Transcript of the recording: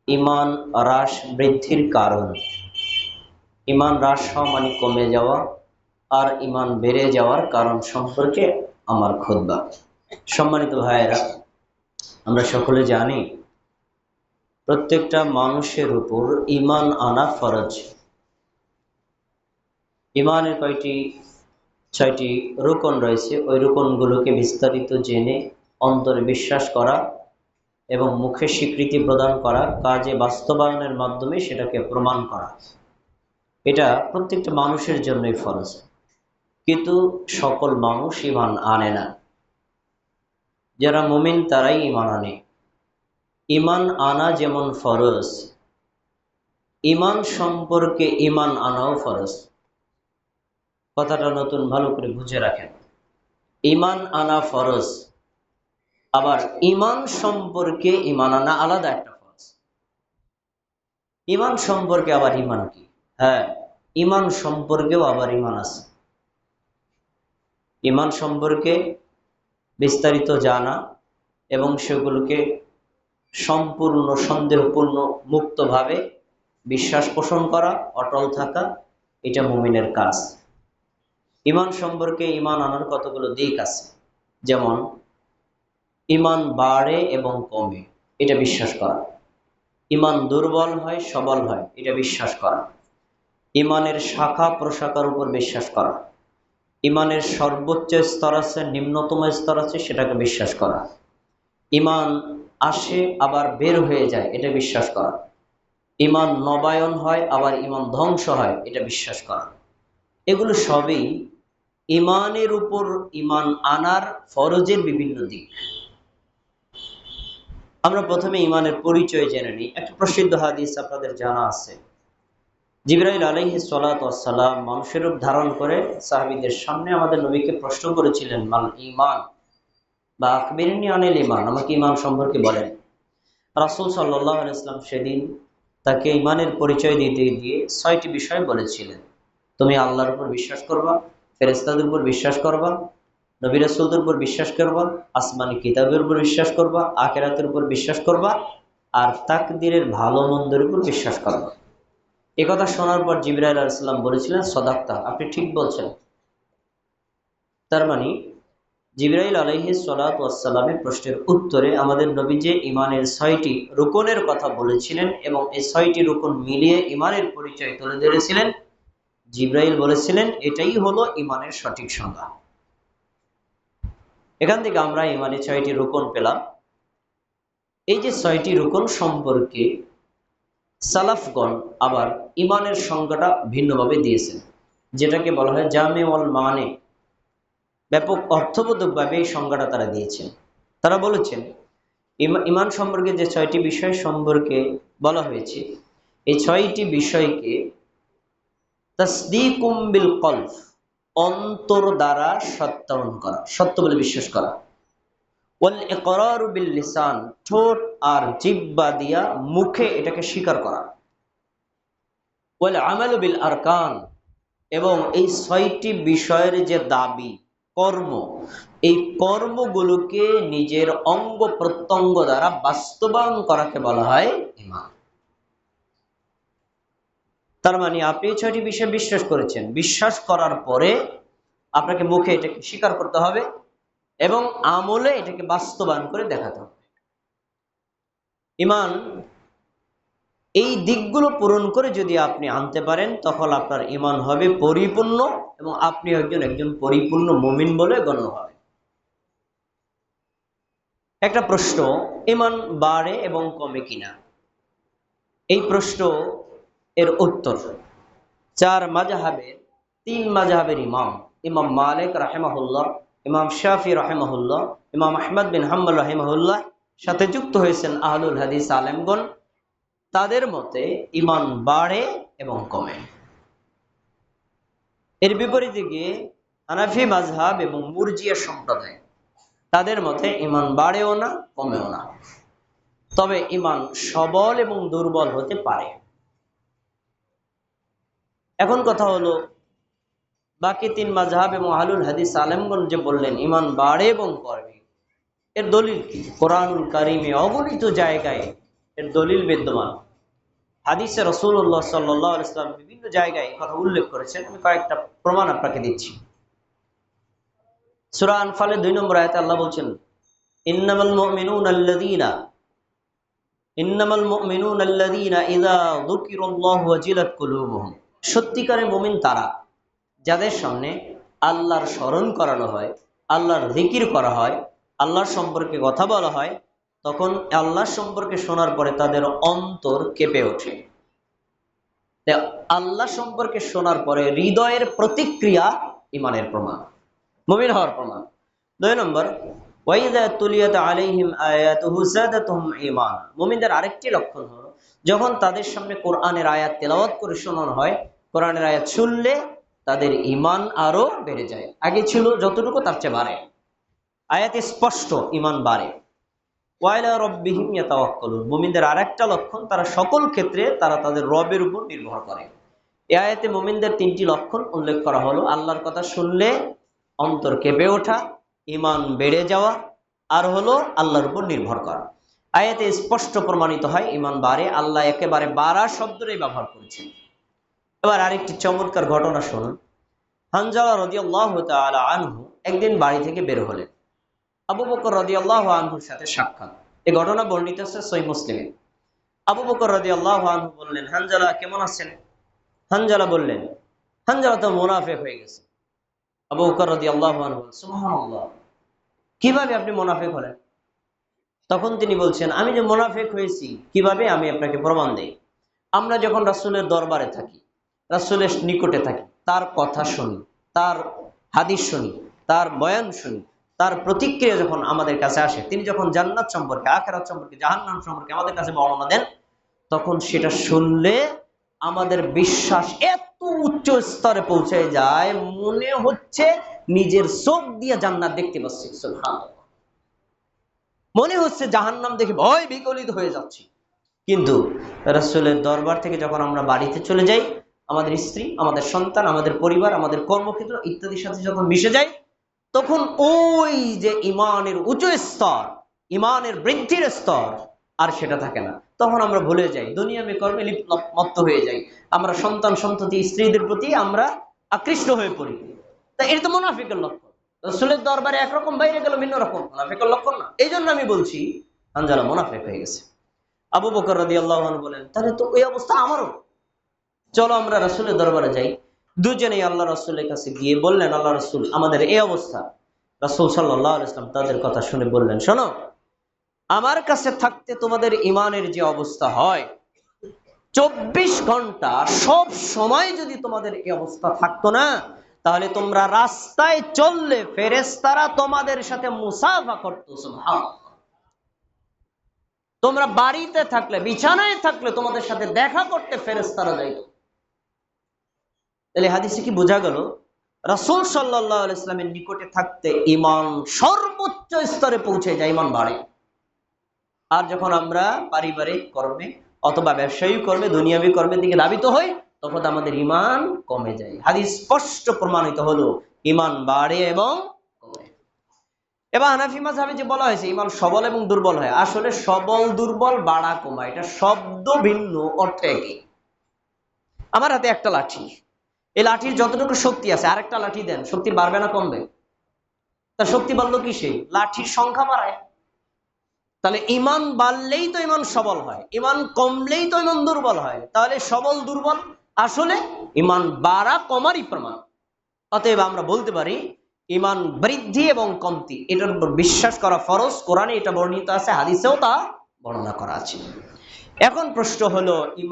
ইমান হ্রাস বৃদ্ধির কারণ। ইমান হ্রাস হওয়া মানে কমে যাওয়া, আর ইমান বেড়ে যাওয়ার কারণ সম্পর্কে আমার খুতবা। সম্মানিত ভাইয়েরা, আমরা সকলে জানি প্রত্যেকটা মানুষের উপর ইমান আনা ফরজ। ইমানের ছয়টি রুকন রয়েছে। ওই রুকনগুলোকে বিস্তারিত জেনে অন্তরে বিশ্বাস করা এবং মুখে স্বীকৃতি প্রদান করা, কাজে বাস্তবায়নের মাধ্যমে সেটাকে প্রমাণ করা, এটা প্রত্যেকটা মানুষের জন্যই ফরজ। কিন্তু সকল মানুষ ইমান আনে না। যারা মুমিন তারাই ইমান আনে। ইমান আনা যেমন ফরজ, ইমান সম্পর্কে ইমান আনাও ফরজ। কথাটা নতুন ভালো করে বুঝে রাখেন। ইমান আনা ফরজ, আবার ইমান সম্পর্কে ইমান আনা আলাদা একটা ফরজ। ইমান সম্পর্কে আবার ইমান কি? হ্যাঁ, ইমান সম্পর্কেও আবার ইমান আছে। ইমান সম্পর্কে বিস্তারিত জানা এবং সেগুলোকে সম্পূর্ণ সন্দেহপূর্ণ মুক্তভাবে বিশ্বাস পোষণ করা, অটল থাকা, এটা মুমিনের কাজ। ইমান সম্পর্কে ইমান আনার কতগুলো দিক আছে। যেমন ইমান বাড়ে এবং কমে, এটা বিশ্বাস করা। ইমান দুর্বল হয়, সবল হয়, এটা বিশ্বাস করা। ইমানের শাখা প্রশাখার উপর বিশ্বাস করা। ইমানের সর্বোচ্চ স্তর আছে, নিম্নতম স্তর আছে, সেটাকে বিশ্বাস করা। ইমান আসে আবার বের হয়ে যায়, এটা বিশ্বাস করা। ইমান নবায়ন হয় আবার ইমান ধ্বংস হয়, এটা বিশ্বাস করা। এগুলো সবই ইমানের উপর ইমান আনার ফরজের বিভিন্ন দিক। আমরা প্রথমে ইমানের পরিচয় জেনে নিই। একটা প্রসিদ্ধ হাদিস আপনাদের জানা আছে। জিবরাইল আলাইহিস সালাতু ওয়াস সালাম মানুষের রূপ ধারণ করে সাহাবীদের সামনে আমাদের নবীকে প্রশ্ন করেছিলেন, মাল ঈমান বা আখবিরনি আনিল ঈমান, আমাকে ঈমান সম্পর্কে বলেন। রাসূল সাল্লাল্লাহু আলাইহি ওয়াসাল্লাম সেদিন তাকে ঈমানের পরিচয় দিতে গিয়ে ৬টি বিষয় বলেছিলেন। তুমি আল্লাহর উপর বিশ্বাস করবা, ফেরেশতাদের উপর বিশ্বাস করবা, নবী রাসূলদের উপর বিশ্বাস করবা, আসমানি কিতাবের উপর বিশ্বাস করবা, আখিরাতের উপর বিশ্বাস করবা, আর তাকদীরের ভালো মন্দের উপর বিশ্বাস করবা। এই কথা শোনার পর জিবরাইল আলাইহিস সালাম বলেছিলেন, সদাক্তা, আপনি ঠিক বলছেন। তার মানে জিবরাইল আলাইহিস সালাতু ওয়াস সালামের প্রশ্নের উত্তরে আমাদের নবী যে ইমানের ৬টি রুকনের কথা বলেছিলেন এবং এই ৬টি রুকন মিলিয়ে ইমানের পরিচয় তুলে ধরেছিলেন, জিবরাইল বলেছিলেন এটাই হলো ইমানের সঠিক সংজ্ঞা। এখান থেকে আমরা ইমানের ৬টি রুকন পেলাম। এই যে ৬টি রুকন সম্পর্কে সালাফগণ আবার ইমানের সংজ্ঞাটা ভিন্নভাবে দিয়েছেন, যেটাকে বলা হয় জামে ওয়াল মানে। ব্যাপক অর্থবোধকভাবে এই সংজ্ঞাটা তারা দিয়েছেন। তারা বলেছেন ইমান সম্পর্কে যে ৬টি বিষয় সম্পর্কে বলা হয়েছে, এই ৬টি বিষয়কে তাসদীকুম বিল কলব, অন্তর দ্বারা সত্যায়ন করা, সত্য বলে বিশ্বাস করা। ওয়াল ইকরারু বিল লিসান, ঠোঁট আর জিহ্বা দিয়া মুখে এটাকে স্বীকার করা। ওয়াল আমালু বিল আরকান, এবং এই ৬টি বিষয়ের যে দাবি, কর্ম, এই কর্মগুলোকে নিজের অঙ্গ প্রত্যঙ্গ দ্বারা বাস্তবায়ন করাকে বলা হয় ঈমান। তার মানে আপনি ৬টি বিষয় বিশ্বাস করেছেন, বিশ্বাস করার পরে আপনাকে মুখে এটাকে স্বীকার করতে হবে এবং আমলে এটাকে বাস্তবায়ন করে দেখাতে হবে। ঈমান এই দিকগুলো পূরণ করে যদি আপনি আনতে পারেন, তখন আপনার ঈমান হবে পরিপূর্ণ এবং আপনি একজন পরিপূর্ণ মুমিন বলে গণ্য হবে। একটা প্রশ্ন, ঈমান বাড়ে এবং কমে কিনা, এই প্রশ্ন এর উত্তর ৪ মাযহাবের ৩ মাযহাবের ইমাম মালিক রাহিমাহুল্লাহ, ইমাম শাফি রাহিমাহুল্লাহ, ইমাম আহমদ বিন হাম্বল রাহিমাহুল্লাহ সাথে যুক্ত হয়েছেন আহলুল হাদিস আলেমগণ। তাদের মতে ঈমান বাড়ে এবং কমে। এর বিপরীতে গিয়ে হানাফি মাযহাব এবং মুরজিয়া সম্প্রদায়, তাদের মতে ঈমান বাড়েও না, কমেও না, তবে ঈমান সবল এবং দুর্বল হতে পারে। এখন কথা হলো, বাকি ৩ মাযহাব এবং আহলুল হাদিস আলেমগণ যে বললেন ঈমান বাড়ে এবং কমে, এর দলিল কি? কোরআনুল কারীমে অগণিত জায়গায় এর দলিল বিদ্যমান। হাদিসে রাসূলুল্লাহ সাল্লাল্লাহু আলাইহি ওয়াসাল্লাম বিভিন্ন জায়গায় এই কথা উল্লেখ করেছেন। আমি কয়েকটা প্রমাণ আপনাকে দিচ্ছি। সূরা আনফালের 2 নম্বর আয়াতে আল্লাহ বলছেন, ইন্নামাল মুমিনুনা আল্লাযীনা ইযা যুকিরাল্লাহু ওয়াজিলাত কুলুবুহুম। সত্যিকারের মুমিন তারা যাদের সামনে আল্লাহর স্মরণ করানো হয়, আল্লাহর জিকির করা হয়, আল্লাহর সম্পর্কে কথা বলা হয়, তখন আল্লাহ সম্পর্কে শোনার পরে তাদের অন্তর কেঁপে ওঠে। আল্লাহ সম্পর্কে শোনার পরে হৃদয়ের প্রতিক্রিয়া ঈমানের প্রমাণ, মুমিন হওয়ার প্রমাণ। 2 নম্বর, ওয়াইযা তুলিয়াত আলাইহিম আয়াতুহু যাদাতুহুম ঈমানা। মুমিনদের আরেকটি লক্ষণ হলো যখন তাদের সামনে কোরআনের আয়াত তেলাওয়াত করে শোনানো হয়, কোরআনের আয়াত শুনলে তাদের ঈমান আরো বেড়ে যায়। আগে ছিল যতটুকু তার চেয়ে বাড়ে। আয়াতে স্পষ্ট ঈমান বাড়ে। ওয়াইলা রাব্বিহিম ইয়াতাওয়াক্কালুন। মুমিনদের আরেকটা লক্ষণ, তারা সকল ক্ষেত্রে তারা তাদের রবের উপর নির্ভর করে। এই আয়াতে মুমিনদের 3টি লক্ষণ উল্লেখ করা হলো: আল্লাহর কথা শুনলে অন্তর কেঁপে ওঠা, ঈমান বেড়ে যাওয়া, আর হলো আল্লাহর উপর নির্ভর করা। আয়াতে স্পষ্ট প্রমাণিত হয় ঈমান বাড়ে। আল্লাহ একেবারে বাড়া শব্দটাই ব্যবহার করেছেন। এবার আরেকটি চমৎকার ঘটনা শুনুন। হানজালা রাদিয়াল্লাহু তাআলা আনহু একদিন বাড়ি থেকে বের হলেন। আবু বকর রাদিয়াল্লাহু আনহুর সাথে সাক্ষাৎ। এই ঘটনা বর্ণিত আছে সহিহ মুসলিমে। আবু বকর রাদিয়াল্লাহু আনহু বললেন, হানজালা কেমন আছেন? হানজালা বললেন, হানজালা তো মুনাফিক হয়ে গেছে। আবু বকর রাদিয়াল্লাহু আনহু বললেন, সুবহানাল্লাহ, কিভাবে আপনি মুনাফিক হলেন? তখন তিনি বলছেন, আমি যে মুনাফিক হয়েছি কিভাবে আমি আপনাকে প্রমাণ দেই। আমরা যখন রাসূলের দরবারে থাকি, রাসূলের নিকটে থাকি, তার কথা শুনি, তার হাদিস শুনি, তার বয়ান শুনি, তার প্রতিক্রিয়া যখন আমাদের কাছে আসে, তিনি যখন জান্নাত সম্পর্কে, আখিরাত সম্পর্কে, জাহান্নাম সম্পর্কে আমাদের কাছে বর্ণনা দেন, তখন সেটা শুনলে আমাদের বিশ্বাস এত উচ্চ স্তরে পৌঁছে যায়, মনে হচ্ছে নিজের চোখ দিয়ে জান্নাত দেখতে পাচ্ছি। সুবহানাল্লাহ। মনে হচ্ছে জাহান্নাম দেখে ভয় বিগলিত হয়ে যাচ্ছি। কিন্তু রাসূলের দরবার থেকে যখন আমরা বাড়িতে চলে যাই, আমাদের স্ত্রী, আমাদের সন্তান, আমাদের পরিবার, আমাদের কর্মক্ষেত্র ইত্যাদির সাথে যখন মিশে যায়, তখন ওই যে ঈমানের উঁচু স্তর, ঈমানের বৃদ্ধির স্তর, আর সেটা থাকে না। তখন আমরা ভুলে যাই, দুনিয়াবি কর্মে মত্ত হয়ে যাই। আমরা সন্তান সন্ততি স্ত্রীদের প্রতি আমরা আকৃষ্ট হয়ে পড়ি। তা এটা তো মুনাফিকের লক্ষণ। রাসূলের দরবারে একরকম, বাইরে গেল ভিন্ন রকম, মুনাফিকের লক্ষণ না। এই জন্য আমি বলছি হানজালা মুনাফিক হয়ে গেছে। আবু বকর রাদিয়াল্লাহু আনহু বলেন, তাহলে তো ওই অবস্থা আমারও, চলো আমরা রাসূলের দরবারে যাই। দুজনেই আল্লাহ রাসূলের কাছে গিয়ে বললেন, আল্লাহ রাসূল, আমাদের এই অবস্থা। রাসূল সাল্লাল্লাহু আলাইহি ওয়াসাল্লাম তাদের কথা শুনে বললেন, শোনো, আমার কাছে থাকতে তোমাদের ঈমানের যে অবস্থা হয়, 24 ঘন্টা সব সময় যদি তোমাদের এই অবস্থা থাকতো না, তাহলে তোমরা রাস্তায় চললে ফেরেশতারা তোমাদের সাথে মুসাফা করতো। সুবহানাল্লাহ। তোমরা বাড়িতে থাকলে, বিছানায় থাকলে তোমাদের সাথে দেখা করতে ফেরেশতারা যাইত। তাহলে হাদিসে কি বোঝা গেল? রাসূল সাল্লাল্লাহু আলাইহি ওয়াসাল্লামের নিকটে থাকতে ঈমান সর্বোচ্চ স্তরে পৌঁছে যায়, ঈমান বাড়ে। আর যখন আমরা পারিবারিক কর্মে অথবা ব্যবসায়িক কর্মে, দুনিয়াবি কর্মের দিকে ধাবিত হই, তখন আমাদের ঈমান কমে যায়। হাদিস স্পষ্ট প্রমাণিত হলো ঈমান বাড়ে এবং কমে। এবার হানাফি মাযহাবে যে বলা হয়েছে ঈমান সবল এবং দুর্বল হয়, আসলে সবল দুর্বল বাড়া কমা এটা শব্দ ভিন্ন, অর্থ একই। আমার হাতে একটা লাঠি, এই লাঠির যতটুকু শক্তি আছে আরেকটা লাঠি দেন, শক্তি বাড়বে না কমবে? তার শক্তি বাড়লো কিসে? লাঠির সংখ্যা বাড়ায়। তাহলে ঈমান বাড়লেই তো ঈমান সবল হয়, ঈমান কমলেই তো ঈমান দুর্বল হয়। তাহলে সবল দুর্বল আসলে ঈমান বাড়া কমারই প্রমাণ। অতএব আমরা বলতে পারি ঈমান বৃদ্ধি এবং কমতি এটার উপর বিশ্বাস করা ফরজ। কোরআনে এটা বর্ণিত আছে, হাদিসেও তা বর্ণনা করা আছে। এখন প্রশ্ন হলো,